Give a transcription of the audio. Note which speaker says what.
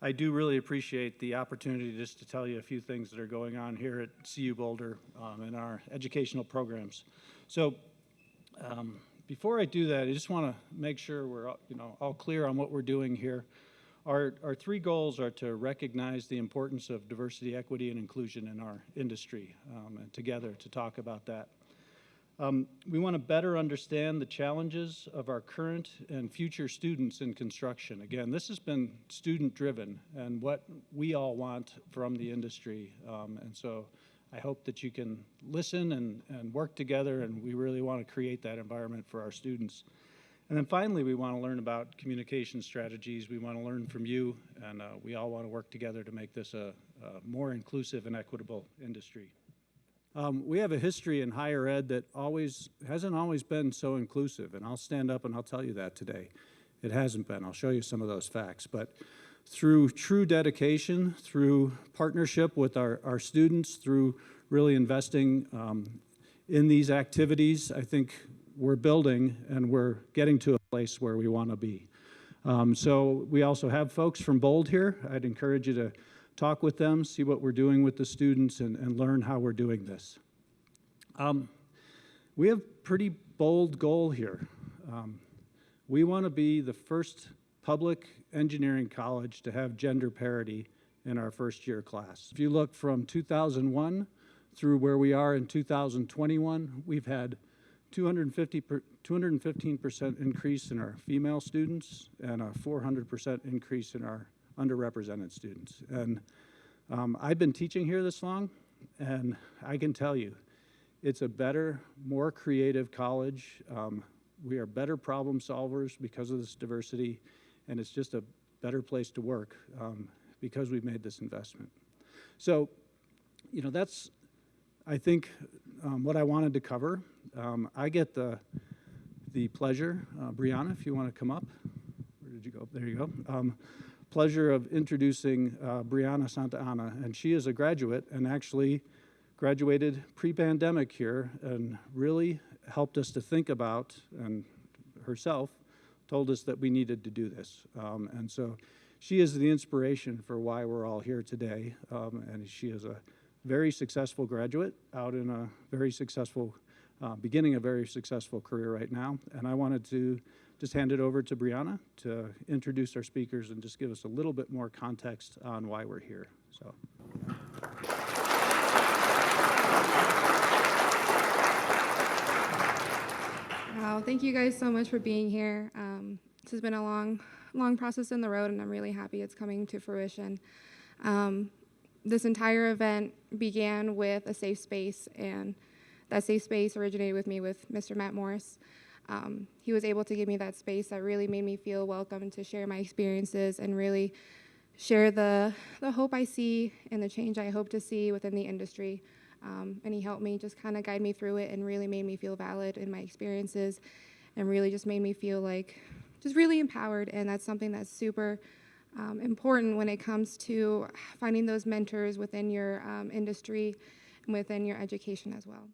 Speaker 1: I do really appreciate the opportunity just to tell you a few things that are going on here at CU Boulder in our educational programs. So before I do that, I just want to make sure we're all clear on what we're doing here. Our three goals are to recognize the importance of diversity, equity, and inclusion in our industry, and together to talk about that. We want to better understand the challenges of our current and future students in construction. Again, this has been student-driven and what we all want from the industry. And so I hope that you can listen and work together, and we really want to create that environment for our students. And then finally, we want to learn about communication strategies. We want to learn from you, and we all want to work together to make this a more inclusive and equitable industry. We have a history in higher ed that hasn't always been so inclusive, and I'll stand up and I'll tell you that today. It hasn't been. I'll show you some of those facts. But through true dedication, through partnership with our students, through really investing in these activities, I think we're building and we're getting to a place where we want to be. So we also have folks from Bold here. I'd encourage you to talk with them, see what we're doing with the students, and learn how we're doing this. We have a pretty bold goal here. We want to be the first public engineering college to have gender parity in our first year class. If you look from 2001 through where we are in 2021, we've had 215% increase in our female students and a 400% increase in our underrepresented students. And I've been teaching here this long, and I can tell you, it's a better, more creative college. We are better problem solvers because of this diversity, and it's just a better place to work because we've made this investment. So, that's, I think, what I wanted to cover. I get the pleasure, Briana, if you want to come up. Where did you go? There you go. Pleasure of introducing Briana Santa Ana, and she is a graduate and actually graduated pre-pandemic here and really helped us to think about, and herself told us that we needed to do this. And so she is the inspiration for why we're all here today, and she is a very successful graduate out in a very successful, beginning a very successful career right now, and I wanted to just hand it over to Briana to introduce our speakers and just give us a little bit more context on why we're here. So.
Speaker 2: Wow, thank you guys so much for being here. This has been a long process in the road, and I'm really happy it's coming to fruition. This entire event began with a safe space, and that safe space originated with me with Mr. Matt Morris. He was able to give me that space that really made me feel welcome to share my experiences and really share the hope I see and the change I hope to see within the industry. And he helped me just kind of guide me through it and really made me feel valid in my experiences and really just made me feel like just really empowered. And that's something that's super important when it comes to finding those mentors within your industry and within your education as well.